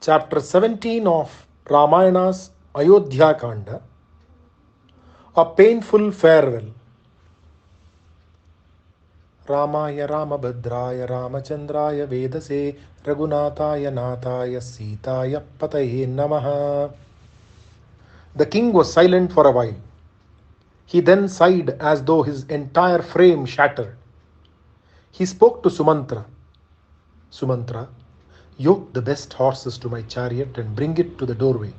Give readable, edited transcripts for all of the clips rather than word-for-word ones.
Chapter 17 of Ramayana's Ayodhya Kanda, a painful farewell. Ramaya Ramabhadraya Ramachandraya Vedase Raghunathaya Nathaya Sitaya Pataye Namaha. The king was silent for a while. He then sighed as though his entire frame shattered. He spoke to Sumantra. Sumantra, yoke the best horses to my chariot and bring it to the doorway.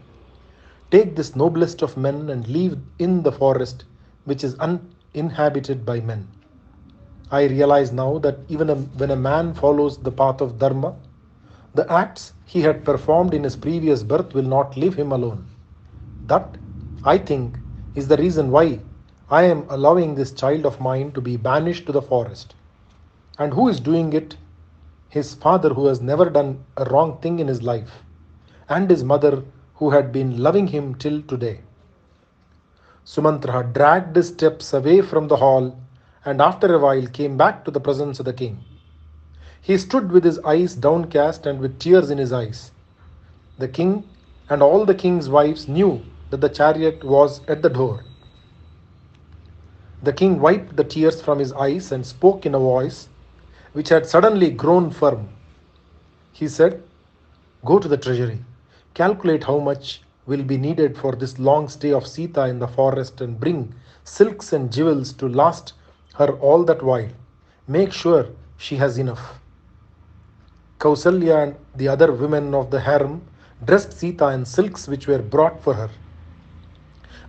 Take this noblest of men and leave in the forest which is uninhabited by men. I realize now that even when a man follows the path of Dharma, the acts he had performed in his previous birth will not leave him alone. That, I think, is the reason why I am allowing this child of mine to be banished to the forest. And who is doing it? His father, who has never done a wrong thing in his life, and his mother, who had been loving him till today. Sumantra dragged his steps away from the hall and after a while came back to the presence of the king. He stood with his eyes downcast and with tears in his eyes. The king and all the king's wives knew that the chariot was at the door. The king wiped the tears from his eyes and spoke in a voice which had suddenly grown firm. He said, "Go to the treasury, calculate how much will be needed for this long stay of Sita in the forest and bring silks and jewels to last her all that while. Make sure she has enough." Kausalya and the other women of the harem dressed Sita in silks which were brought for her.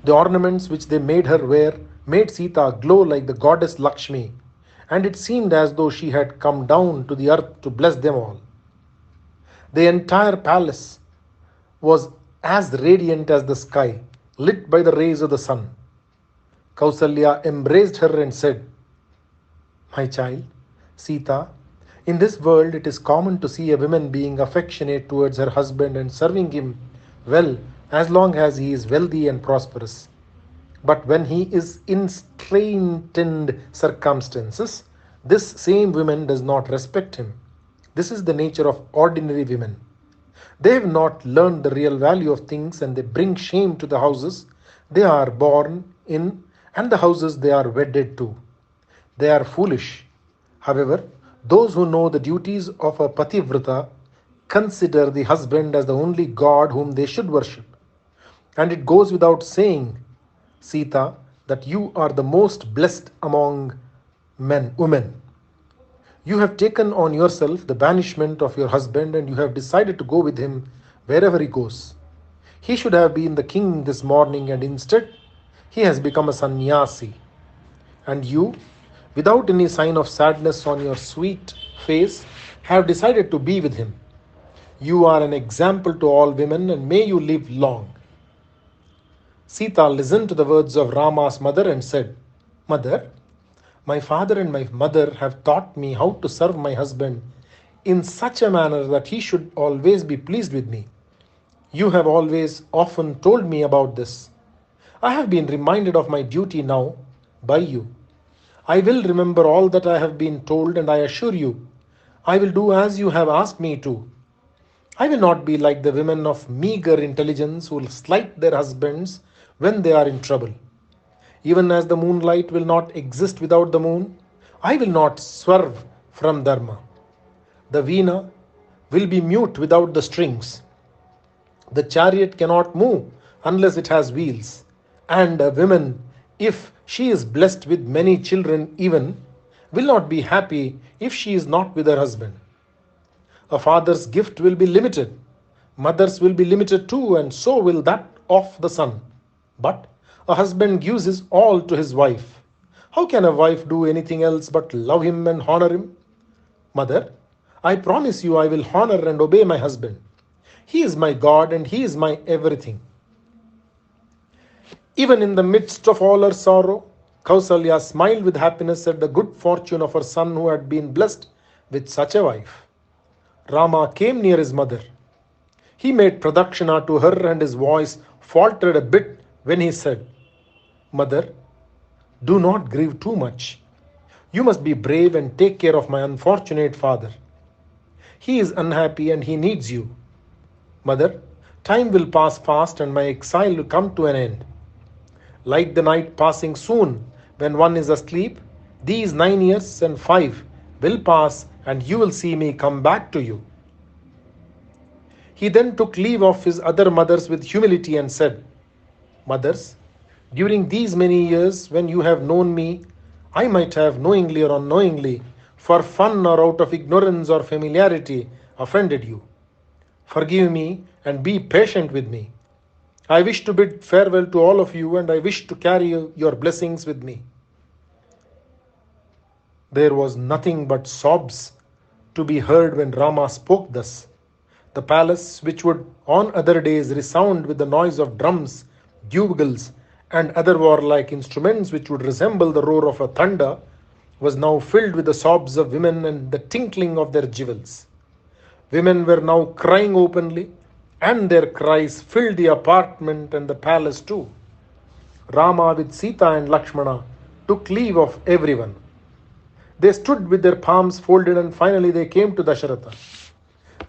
The ornaments which they made her wear made Sita glow like the goddess Lakshmi, and it seemed as though she had come down to the earth to bless them all. The entire palace was as radiant as the sky, lit by the rays of the sun. Kausalya embraced her and said, "My child, Sita, in this world it is common to see a woman being affectionate towards her husband and serving him well as long as he is wealthy and prosperous. But when he is in straitened circumstances, this same woman does not respect him. This is the nature of ordinary women. They have not learned the real value of things and they bring shame to the houses they are born in and the houses they are wedded to. They are foolish. However, those who know the duties of a pativrata consider the husband as the only god whom they should worship. And it goes without saying, Sita, that you are the most blessed among women. You have taken on yourself the banishment of your husband and you have decided to go with him wherever he goes. He should have been the king this morning and instead he has become a sannyasi. And you, without any sign of sadness on your sweet face, have decided to be with him. You are an example to all women and may you live long." Sita listened to the words of Rama's mother and said, "Mother, my father and my mother have taught me how to serve my husband in such a manner that he should always be pleased with me. You have always often told me about this. I have been reminded of my duty now by you. I will remember all that I have been told and I assure you, I will do as you have asked me to. I will not be like the women of meager intelligence who will slight their husbands when they are in trouble. Even as the moonlight will not exist without the moon, I will not swerve from Dharma. The veena will be mute without the strings. The chariot cannot move unless it has wheels. And a woman, if she is blessed with many children even, will not be happy if she is not with her husband. A father's gift will be limited. Mother's will be limited too, and so will that of the son. But a husband gives his all to his wife. How can a wife do anything else but love him and honor him? Mother, I promise you I will honor and obey my husband. He is my God and he is my everything." Even in the midst of all her sorrow, Kausalya smiled with happiness at the good fortune of her son who had been blessed with such a wife. Rama came near his mother. He made pradakshina to her and his voice faltered a bit when he said, "Mother, do not grieve too much. You must be brave and take care of my unfortunate father. He is unhappy and he needs you. Mother, time will pass fast and my exile will come to an end. Like the night passing soon when one is asleep, these 9 years and 5 will pass and you will see me come back to you. He then took leave of his other mothers with humility and said, Mothers, during these many years when you have known me, I might have knowingly or unknowingly, for fun or out of ignorance or familiarity, offended you. Forgive me and be patient with me. I wish to bid farewell to all of you and I wish to carry your blessings with me. There was nothing but sobs to be heard when Rama spoke thus. The palace, which would on other days resound with the noise of drums, bugles, and other warlike instruments which would resemble the roar of a thunder, was now filled with the sobs of women and the tinkling of their jewels. Women were now crying openly, and their cries filled the apartment and the palace too. Rama with Sita and Lakshmana took leave of everyone. They stood with their palms folded and finally they came to Dasharatha.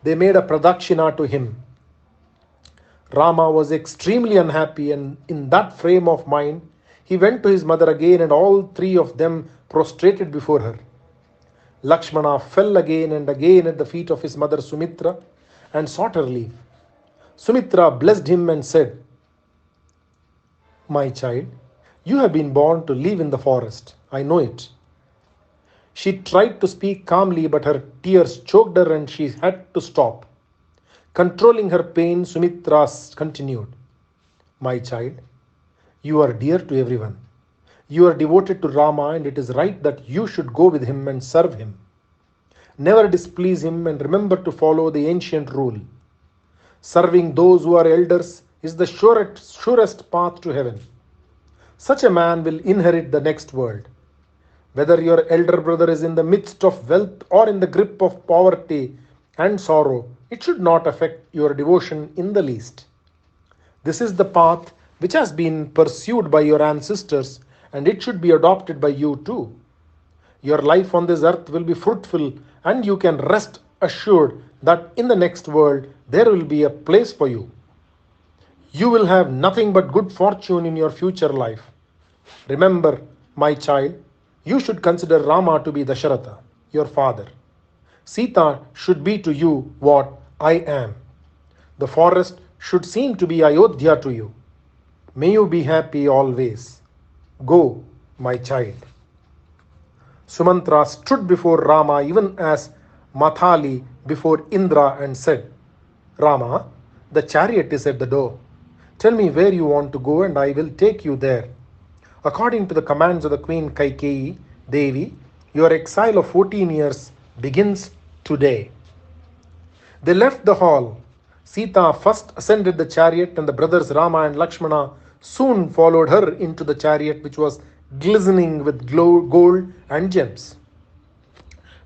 They made a pradakshina to him. Rama was extremely unhappy and in that frame of mind, he went to his mother again and all three of them prostrated before her. Lakshmana fell again and again at the feet of his mother Sumitra and sought her leave. Sumitra blessed him and said, My child, you have been born to live in the forest. I know it. She tried to speak calmly, but her tears choked her and she had to stop. Controlling her pain, Sumitra continued, My child, you are dear to everyone. You are devoted to Rama and it is right that you should go with him and serve him. Never displease him and remember to follow the ancient rule. Serving those who are elders is the surest path to heaven. Such a man will inherit the next world. Whether your elder brother is in the midst of wealth or in the grip of poverty and sorrow, it should not affect your devotion in the least. This is the path which has been pursued by your ancestors and it should be adopted by you too. Your life on this earth will be fruitful and you can rest assured that in the next world there will be a place for you. You will have nothing but good fortune in your future life. Remember, my child, you should consider Rama to be Dasharatha, your father. Sita should be to you what I am. The forest should seem to be Ayodhya to you. May you be happy always. Go, my child. Sumantra stood before Rama even as Mathali before Indra and said, Rama, the chariot is at the door. Tell me where you want to go and I will take you there. According to the commands of the Queen Kaikeyi, Devi, your exile of 14 years begins today. They left the hall. Sita first ascended the chariot and the brothers Rama and Lakshmana soon followed her into the chariot which was glistening with gold and gems.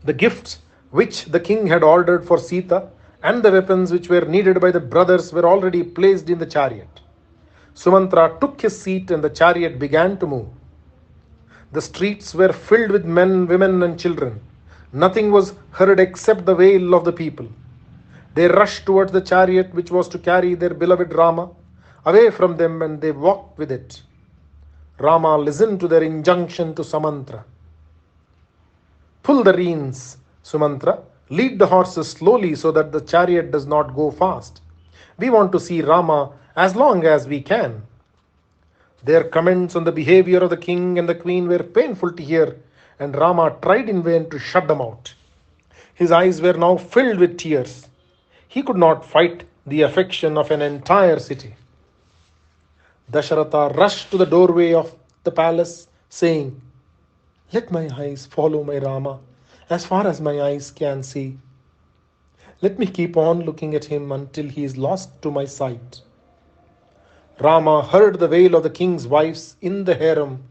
The gifts which the king had ordered for Sita and the weapons which were needed by the brothers were already placed in the chariot. Sumantra took his seat and the chariot began to move. The streets were filled with men, women and children. Nothing was heard except the wail of the people. They rushed towards the chariot which was to carry their beloved Rama away from them and they walked with it. Rama listened to their injunction to Sumantra. Pull the reins, Sumantra. Lead the horses slowly so that the chariot does not go fast. We want to see Rama as long as we can. Their comments on the behavior of the king and the queen were painful to hear, and Rama tried in vain to shut them out. His eyes were now filled with tears. He could not fight the affection of an entire city. Dasharatha rushed to the doorway of the palace, saying, Let my eyes follow my Rama as far as my eyes can see. Let me keep on looking at him until he is lost to my sight. Rama heard the wail of the king's wives in the harem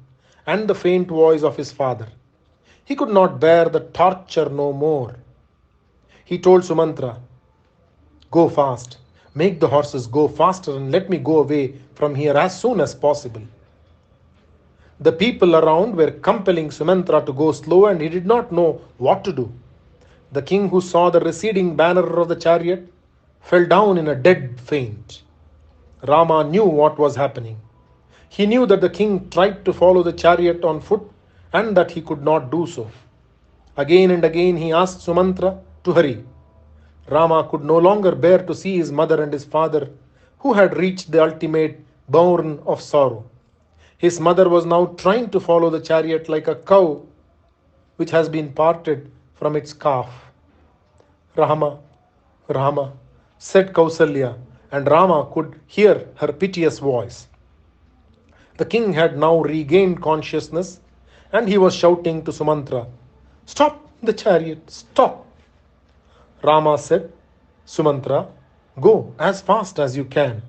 and the faint voice of his father. He could not bear the torture no more. He told Sumantra, Go fast, make the horses go faster and let me go away from here as soon as possible. The people around were compelling Sumantra to go slow and he did not know what to do. The king, who saw the receding banner of the chariot, fell down in a dead faint. Rama knew what was happening. He knew that the king tried to follow the chariot on foot and that he could not do so. Again and again he asked Sumantra to hurry. Rama could no longer bear to see his mother and his father, who had reached the ultimate bourne of sorrow. His mother was now trying to follow the chariot like a cow which has been parted from its calf. Rama, Rama, said Kausalya, and Rama could hear her piteous voice. The king had now regained consciousness and he was shouting to Sumantra, "Stop the chariot, stop!" Rama said, "Sumantra, go as fast as you can."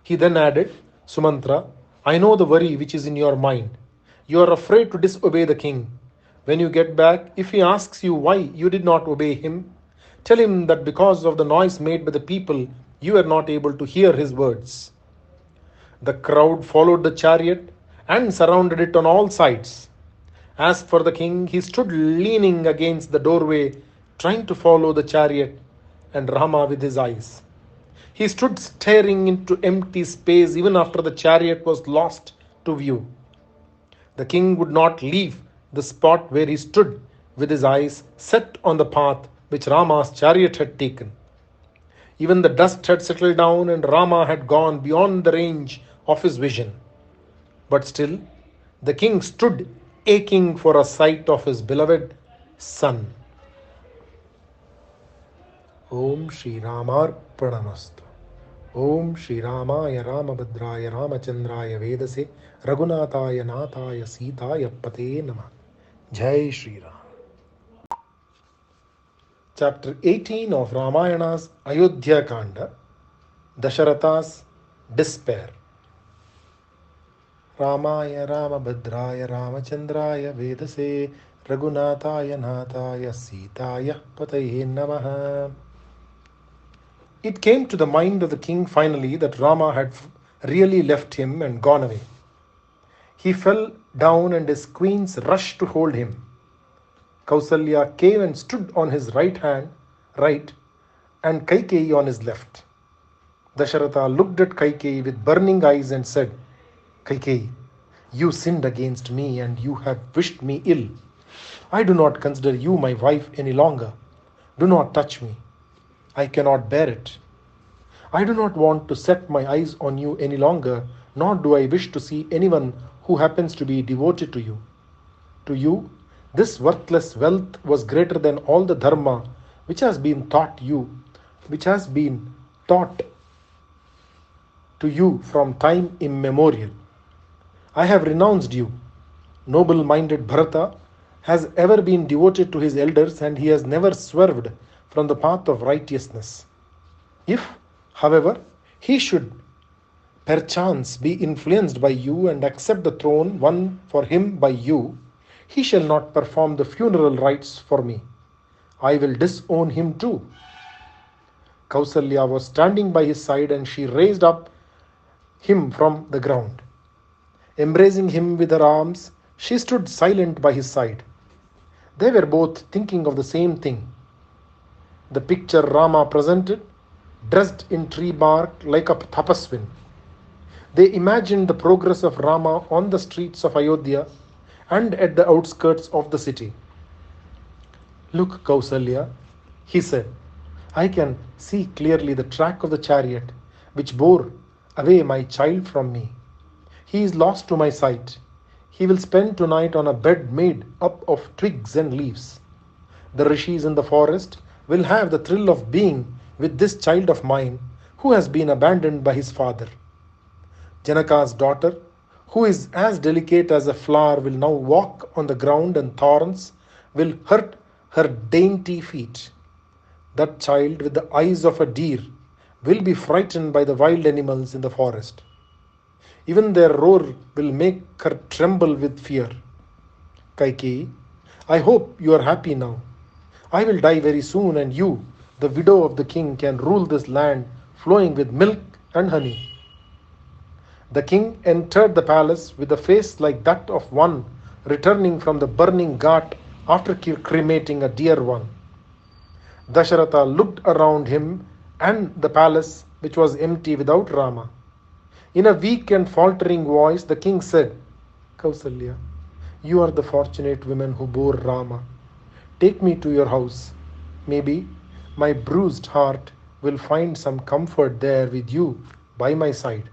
He then added, "Sumantra, I know the worry which is in your mind. You are afraid to disobey the king. When you get back, if he asks you why you did not obey him, tell him that because of the noise made by the people, you were not able to hear his words." The crowd followed the chariot and surrounded it on all sides. As for the king, he stood leaning against the doorway, trying to follow the chariot and Rama with his eyes. He stood staring into empty space even after the chariot was lost to view. The king would not leave the spot where he stood with his eyes set on the path which Rama's chariot had taken. Even the dust had settled down and Rama had gone beyond the range of his vision. But still, the king stood aching for a sight of his beloved son. Om Shri Ramarpanamastu. Om Shri Ramaya Ramabhadraya Ramachandraya Vedase Raghunathaya Nathaya Sitaya Pate Namah. Jai Shri Ram. Chapter 18 of Ramayana's Ayodhya Kanda, Dasharatha's Despair. Ramaya Ramabhadraya Ramachandraya Vedase Raghunathaya Nathaya Sitaya Pataye Namaha. It came to the mind of the king finally that Rama had really left him and gone away. He fell down and his queens rushed to hold him. Kausalya came and stood on his right, and Kaikeyi on his left. Dasharatha looked at Kaikeyi with burning eyes and said, "Kaikeyi, you sinned against me and you have wished me ill. I do not consider you my wife any longer. Do not touch me. I cannot bear it. I do not want to set my eyes on you any longer, nor do I wish to see anyone who happens to be devoted to you. To you, this worthless wealth was greater than all the dharma which has been taught to you from time immemorial. I have renounced you. Noble-minded Bharata has ever been devoted to his elders and he has never swerved from the path of righteousness. If, however, he should perchance be influenced by you and accept the throne won for him by you, he shall not perform the funeral rites for me. I will disown him too." Kausalya was standing by his side and she raised up him from the ground. Embracing him with her arms, she stood silent by his side. They were both thinking of the same thing. The picture Rama presented, dressed in tree bark like a tapaswin. They imagined the progress of Rama on the streets of Ayodhya and at the outskirts of the city. "Look, Kausalya," he said, "I can see clearly the track of the chariot which bore away my child from me. He is lost to my sight. He will spend tonight on a bed made up of twigs and leaves. The rishis in the forest will have the thrill of being with this child of mine who has been abandoned by his father. Janaka's daughter, who is as delicate as a flower, will now walk on the ground and thorns will hurt her dainty feet. That child with the eyes of a deer will be frightened by the wild animals in the forest. Even their roar will make her tremble with fear. Kaikeyi, I hope you are happy now. I will die very soon and you, the widow of the king, can rule this land flowing with milk and honey." The king entered the palace with a face like that of one returning from the burning ghat after cremating a dear one. Dasharatha looked around him and the palace, which was empty without Rama. In a weak and faltering voice, the king said, Kausalya, you are the fortunate woman who bore Rama. Take me to your house. Maybe my bruised heart will find some comfort there with you by my side.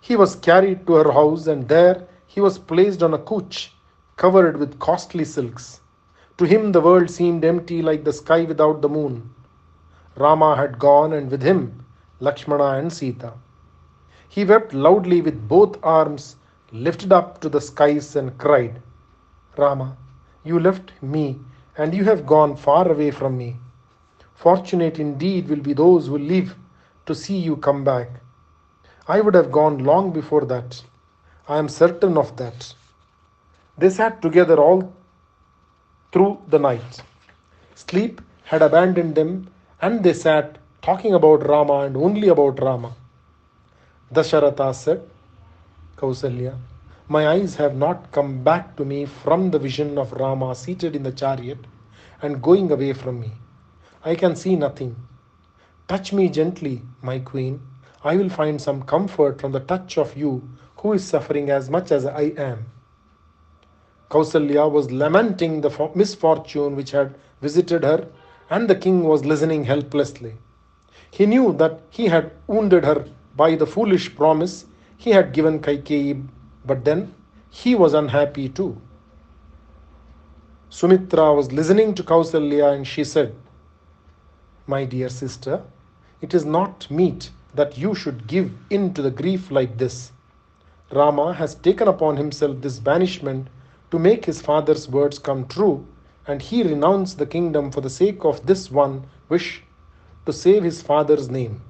He was carried to her house, and there he was placed on a couch covered with costly silks. To him, the world seemed empty like the sky without the moon. Rama had gone, and with him, Lakshmana and Sita. He wept loudly with both arms lifted up to the skies and cried, Rama, you left me, and you have gone far away from me. Fortunate indeed will be those who live to see you come back. I would have gone long before that. I am certain of that. They sat together all through the night. Sleep had abandoned them, and they sat talking about Rama and only about Rama. Dasharatha said, Kausalya, my eyes have not come back to me from the vision of Rama seated in the chariot and going away from me. I can see nothing. Touch me gently, my queen. I will find some comfort from the touch of you who is suffering as much as I am. Kausalya was lamenting the misfortune which had visited her, and the king was listening helplessly. He knew that he had wounded her by the foolish promise he had given Kaikeyi, but then he was unhappy too. Sumitra was listening to Kausalya, and she said, My dear sister, it is not meet that you should give in to the grief like this. Rama has taken upon himself this banishment to make his father's words come true, and he renounced the kingdom for the sake of this one wish to save his father's name.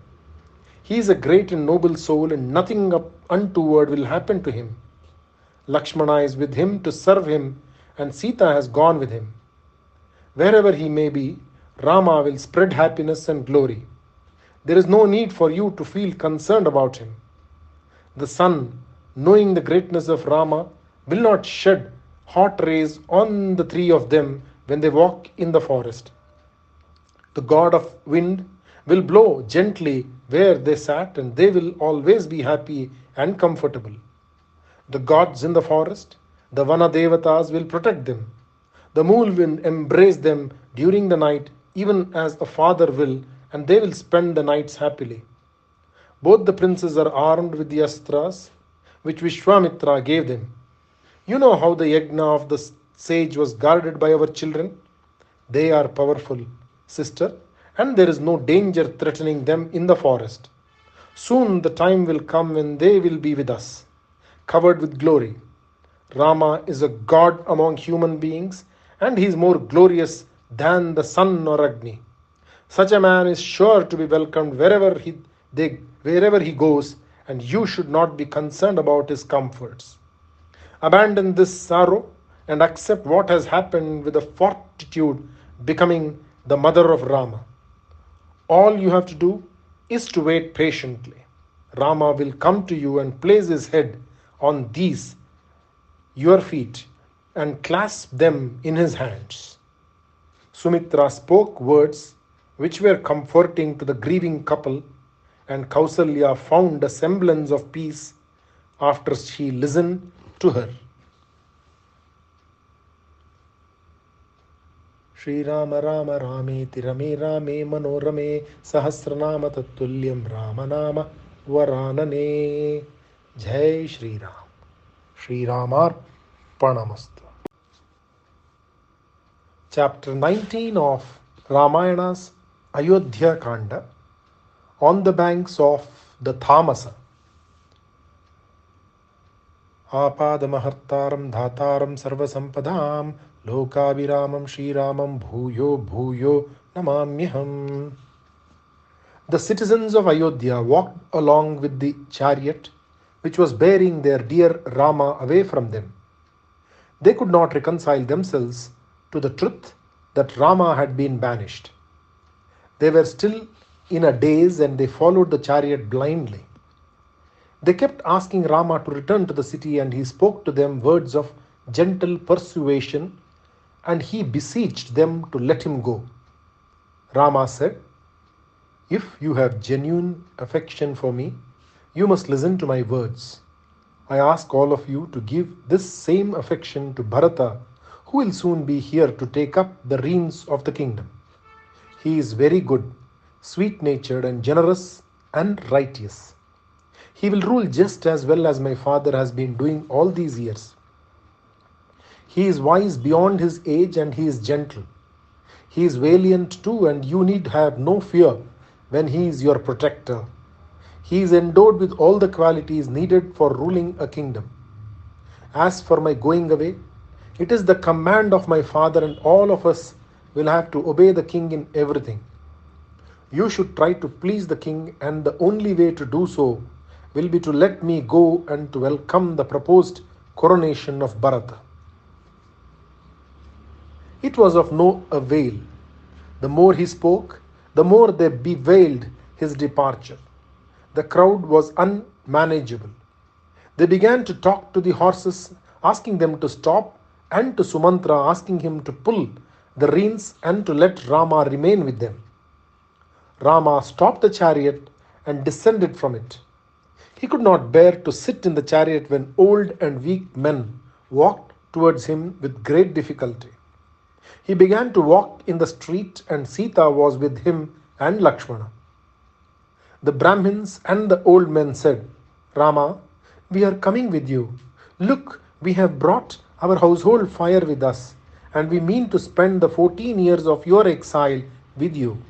He is a great and noble soul, and nothing untoward will happen to him. Lakshmana is with him to serve him, and Sita has gone with him. Wherever he may be, Rama will spread happiness and glory. There is no need for you to feel concerned about him. The sun, knowing the greatness of Rama, will not shed hot rays on the three of them when they walk in the forest. The god of wind will blow gently where they sat, and they will always be happy and comfortable. The gods in the forest, the Vana Devatas, will protect them. The moon will embrace them during the night, even as a father will, and they will spend the nights happily. Both the princes are armed with the astras which Vishwamitra gave them. You know how the yajna of the sage was guarded by our children? They are powerful, sister, and there is no danger threatening them in the forest. Soon the time will come when they will be with us, covered with glory. Rama is a god among human beings, and he is more glorious than the sun or Agni. Such a man is sure to be welcomed wherever he goes, and you should not be concerned about his comforts. Abandon this sorrow and accept what has happened with a fortitude becoming the mother of Rama. All you have to do is to wait patiently. Rama will come to you and place his head on these, your feet, and clasp them in his hands. Sumitra spoke words which were comforting to the grieving couple, and Kausalya found a semblance of peace after she listened to her. Shri Rama Rama Rameti Rame Rame Manorame Sahasranama Tattulyam Ramanama Varanane. Jai Shri Ram. Shri Ramar Panamastu. Chapter 19 of Ramayana's Ayodhya Kanda, on the banks of the Thamasa. Apadamahartaram dhataram sarvasampadam lokaviramam shriramam bhuyo bhuyo namamyaham. The citizens of Ayodhya walked along with the chariot which was bearing their dear Rama away from them. They could not reconcile themselves to the truth that Rama had been banished. They were still in a daze, and they followed the chariot blindly. They kept asking Rama to return to the city, and he spoke to them words of gentle persuasion, and he beseeched them to let him go. Rama said, If you have genuine affection for me, you must listen to my words. I ask all of you to give this same affection to Bharata, who will soon be here to take up the reins of the kingdom. He is very good, sweet natured, and generous and righteous. He will rule just as well as my father has been doing all these years. He is wise beyond his age and he is gentle. He is valiant too, and you need have no fear when he is your protector. He is endowed with all the qualities needed for ruling a kingdom. As for my going away, it is the command of my father, and all of us will have to obey the king in everything. You should try to please the king, and the only way to do so will be to let me go and to welcome the proposed coronation of Bharata. It was of no avail. The more he spoke, the more they bewailed his departure. The crowd was unmanageable. They began to talk to the horses, asking them to stop, and to Sumantra, asking him to pull the reins and to let Rama remain with them. Rama stopped the chariot and descended from it. He could not bear to sit in the chariot when old and weak men walked towards him with great difficulty. He began to walk in the street, and Sita was with him and Lakshmana. The Brahmins and the old men said, Rama, we are coming with you. Look, we have brought our household fire with us, and we mean to spend the 14 years of your exile with you.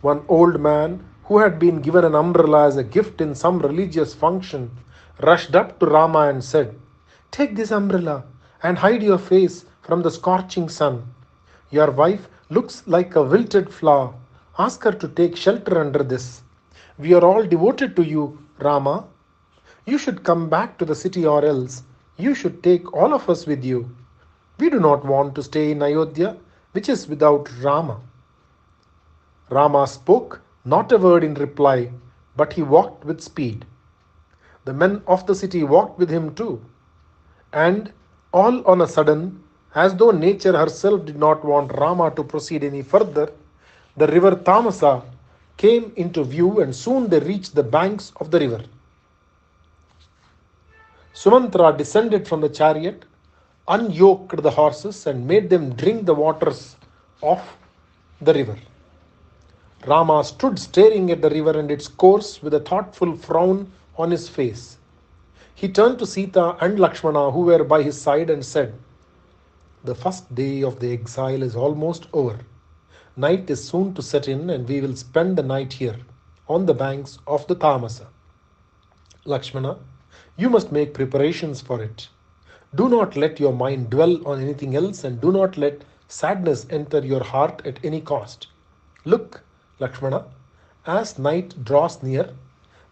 One old man, who had been given an umbrella as a gift in some religious function, rushed up to Rama and said, Take this umbrella and hide your face from the scorching sun. Your wife looks like a wilted flower. Ask her to take shelter under this. We are all devoted to you, Rama. You should come back to the city, or else you should take all of us with you. We do not want to stay in Ayodhya, which is without Rama. Rama spoke not a word in reply, but he walked with speed. The men of the city walked with him too. And all on a sudden, as though nature herself did not want Rama to proceed any further, the river Tamasa came into view, and soon they reached the banks of the river. Sumantra descended from the chariot, unyoked the horses, and made them drink the waters of the river. Rama stood staring at the river and its course with a thoughtful frown on his face. He turned to Sita and Lakshmana, who were by his side, and said, The first day of the exile is almost over. Night is soon to set in, and we will spend the night here, on the banks of the Tamasa. Lakshmana, you must make preparations for it. Do not let your mind dwell on anything else, and do not let sadness enter your heart at any cost. Look, Lakshmana, as night draws near,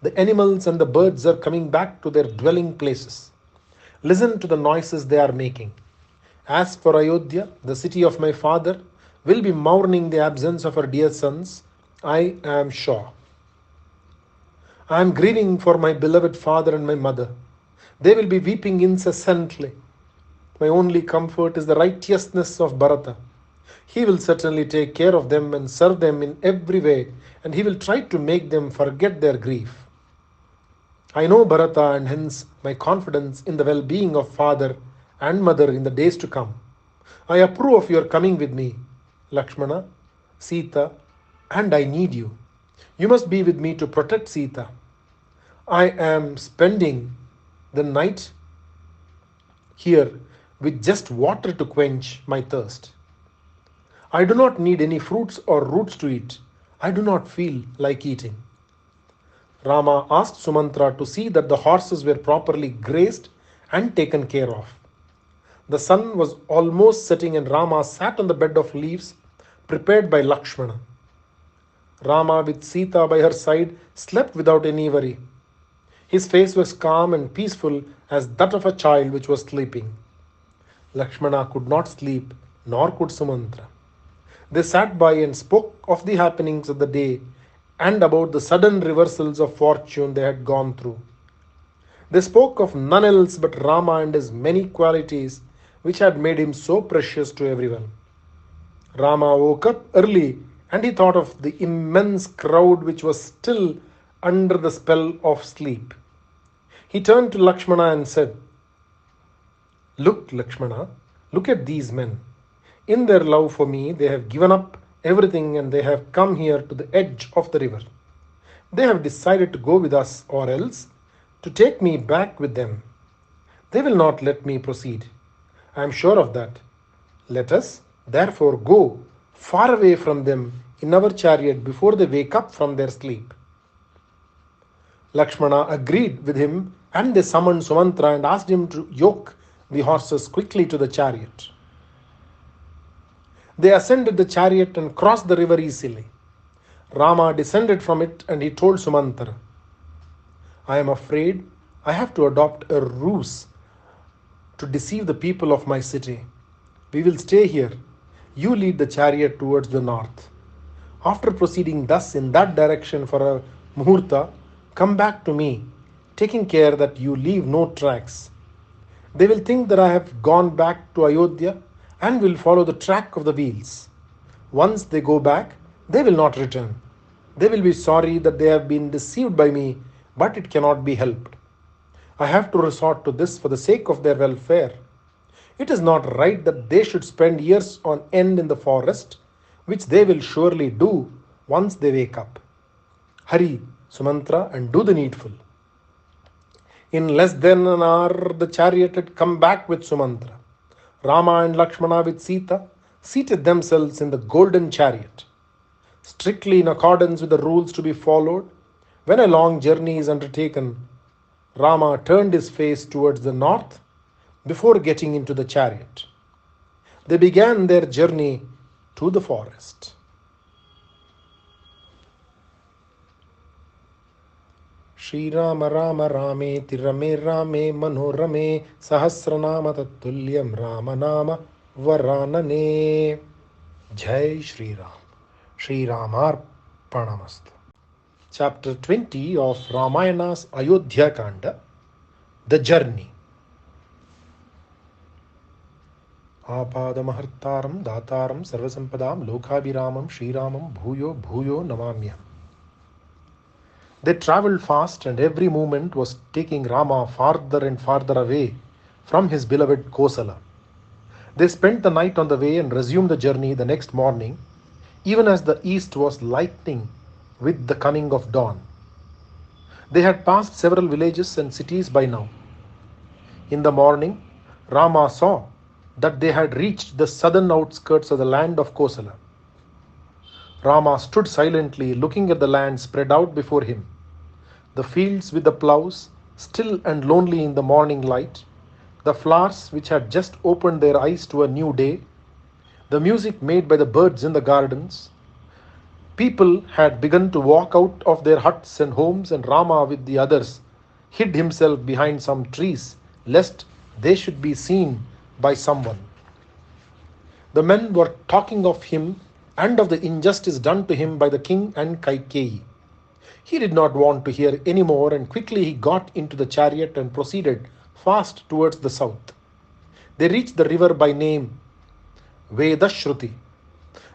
the animals and the birds are coming back to their dwelling places. Listen to the noises they are making. As for Ayodhya, the city of my father, will be mourning the absence of her dear sons, I am sure. I am grieving for my beloved father and my mother. They will be weeping incessantly. My only comfort is the righteousness of Bharata. He will certainly take care of them and serve them in every way, and he will try to make them forget their grief. I know Bharata, and hence my confidence in the well-being of father and mother in the days to come. I approve of your coming with me, Lakshmana, Sita, and I need you. You must be with me to protect Sita. I am spending the night here with just water to quench my thirst. I do not need any fruits or roots to eat. I do not feel like eating. Rama asked Sumantra to see that the horses were properly grazed and taken care of. The sun was almost setting, and Rama sat on the bed of leaves prepared by Lakshmana. Rama, with Sita by her side, slept without any worry. His face was calm and peaceful as that of a child which was sleeping. Lakshmana could not sleep, nor could Sumantra. They sat by and spoke of the happenings of the day and about the sudden reversals of fortune they had gone through. They spoke of none else but Rama and his many qualities which had made him so precious to everyone. Rama woke up early and he thought of the immense crowd which was still under the spell of sleep. He turned to Lakshmana and said, "Look, Lakshmana, look at these men. In their love for me, they have given up everything and they have come here to the edge of the river. They have decided to go with us or else to take me back with them. They will not let me proceed. I am sure of that. Let us, therefore, go far away from them in our chariot before they wake up from their sleep." Lakshmana agreed with him, and they summoned Sumantra and asked him to yoke the horses quickly to the chariot. They ascended the chariot and crossed the river easily. Rama descended from it and he told Sumantra, "I am afraid I have to adopt a ruse to deceive the people of my city. We will stay here. You lead the chariot towards the north. After proceeding thus in that direction for a muhurta, come back to me, taking care that you leave no tracks. They will think that I have gone back to Ayodhya and will follow the track of the wheels. Once they go back, they will not return. They will be sorry that they have been deceived by me, but it cannot be helped. I have to resort to this for the sake of their welfare. It is not right that they should spend years on end in the forest, which they will surely do once they wake up. Hurry, Sumantra, and do the needful." In less than an hour, the chariot had come back with Sumantra. Rama and Lakshmana with Sita seated themselves in the golden chariot. Strictly in accordance with the rules to be followed, when a long journey is undertaken, Rama turned his face towards the north before getting into the chariot. They began their journey to the forest. Shri Rama Rama Rameti Rame Rame Manorame Sahasranama Tatulyam Rama Nama Varanane. Jai Shri Ram. Shri Ramar Pranamastu. Chapter 20 of Ramayana's Ayodhya Kanda, The Journey. Apadamahartaram Dataram Sarvasampadam Lokabhiramam Shriramam Bhuyo Bhuyo Namamyam. They travelled fast, and every moment was taking Rama farther and farther away from his beloved Kosala. They spent the night on the way and resumed the journey the next morning, even as the east was lightening with the coming of dawn. They had passed several villages and cities by now. In the morning, Rama saw that they had reached the southern outskirts of the land of Kosala. Rama stood silently looking at the land spread out before him. The fields with the ploughs, still and lonely in the morning light, the flowers which had just opened their eyes to a new day, the music made by the birds in the gardens. People had begun to walk out of their huts and homes, and Rama with the others hid himself behind some trees lest they should be seen by someone. The men were talking of him and of the injustice done to him by the king and Kaikeyi. He did not want to hear any more, and quickly he got into the chariot and proceeded fast towards the south. They reached the river by name Vedashruti.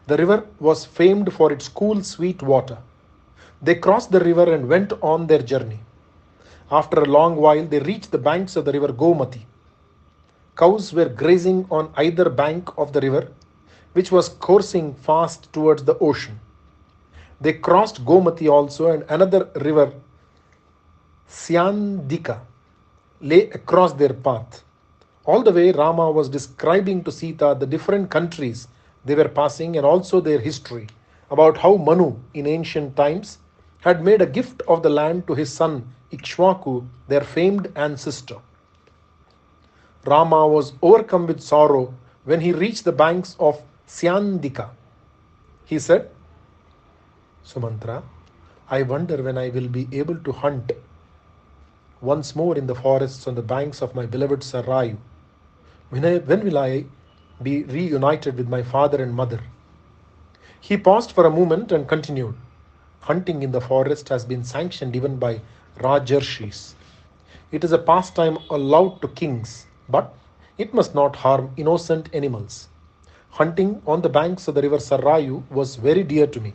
The river was famed for its cool, sweet water. They crossed the river and went on their journey. After a long while, they reached the banks of the river Gomati. Cows were grazing on either bank of the river, which was coursing fast towards the ocean. They crossed Gomati also, and another river, Syandika, lay across their path. All the way, Rama was describing to Sita the different countries they were passing and also their history, about how Manu in ancient times had made a gift of the land to his son Ikshvaku, their famed ancestor. Rama was overcome with sorrow when he reached the banks of Syandika. He said, "Sumantra, I wonder when I will be able to hunt once more in the forests on the banks of my beloved Sarayu. When will I be reunited with my father and mother?" He paused for a moment and continued, "Hunting in the forest has been sanctioned even by Rajarshis. It is a pastime allowed to kings, but it must not harm innocent animals. hunting on the banks of the river Sarayu was very dear to me.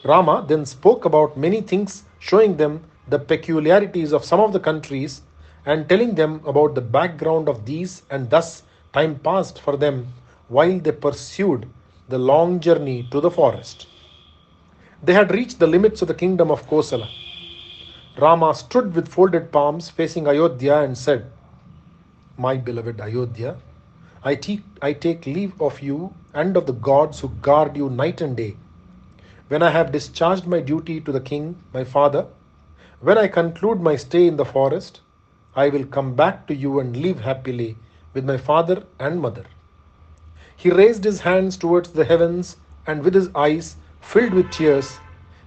Rama then spoke about many things, showing them the peculiarities of some of the countries and telling them about the background of these, and thus time passed for them while they pursued the long journey to the forest. They had reached the limits of the kingdom of Kosala. Rama stood with folded palms facing Ayodhya and said, "My beloved Ayodhya, I take leave of you and of the gods who guard you night and day. When I have discharged my duty to the king, my father, when I conclude my stay in the forest, I will come back to you and live happily with my father and mother." He raised his hands towards the heavens, and with his eyes filled with tears,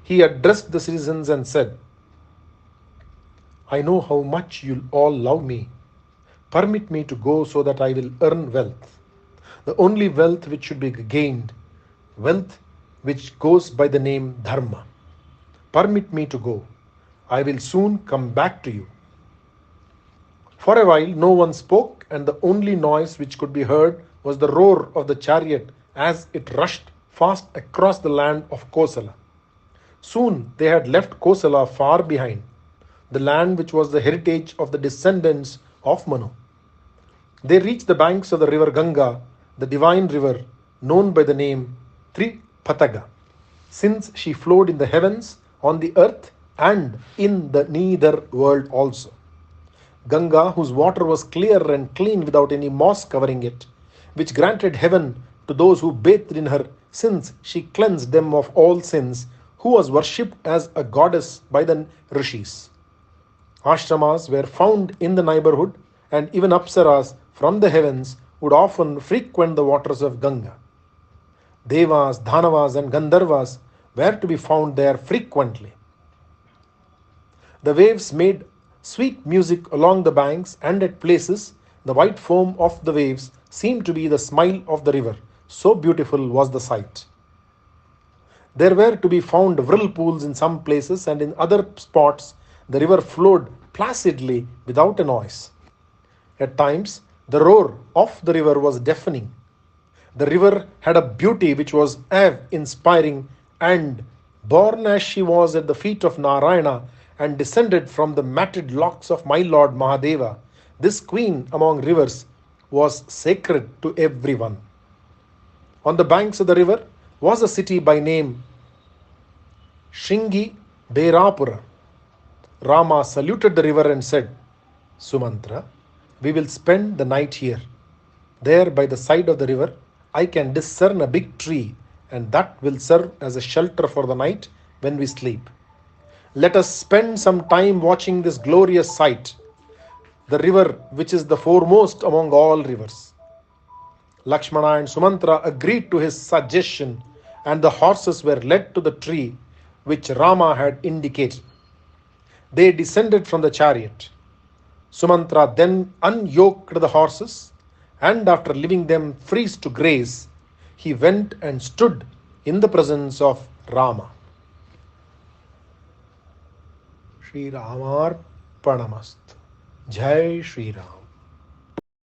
he addressed the citizens and said, "I know how much you all love me. Permit me to go so that I will earn wealth, the only wealth which should be gained, wealth which goes by the name Dharma. Permit me to go. I will soon come back to you." For a while no one spoke, and the only noise which could be heard was the roar of the chariot as it rushed fast across the land of Kosala. Soon they had left Kosala far behind, the land which was the heritage of the descendants of Manu. They reached the banks of the river Ganga, the divine river known by the name Tripataga, since she flowed in the heavens, on the earth, and in the nether world also. Ganga, whose water was clear and clean without any moss covering it, which granted heaven to those who bathed in her, since she cleansed them of all sins, who was worshipped as a goddess by the rishis. Ashramas were found in the neighborhood, and even apsaras from the heavens would often frequent the waters of Ganga. Devas, Dhanavas, and Gandharvas were to be found there frequently. The waves made sweet music along the banks, and at places the white foam of the waves seemed to be the smile of the river, so beautiful was the sight. There were to be found whirlpools in some places, and in other spots the river flowed placidly without a noise. At times the roar of the river was deafening. The river had a beauty which was awe-inspiring, and born as she was at the feet of Narayana and descended from the matted locks of my Lord Mahadeva, this queen among rivers was sacred to everyone. On the banks of the river was a city by name Shringi Berapura. Rama saluted the river and said, "Sumantra, we will spend the night here. There by the side of the river I can discern a big tree, and that will serve as a shelter for the night when we sleep. Let us spend some time watching this glorious sight, the river which is the foremost among all rivers." Lakshmana and Sumantra agreed to his suggestion, and the horses were led to the tree which Rama had indicated. They descended from the chariot. Sumantra then unyoked the horses, and after leaving them free to graze, he went and stood in the presence of Rama. Shri Ramarpanamast. Jai Shri Ram.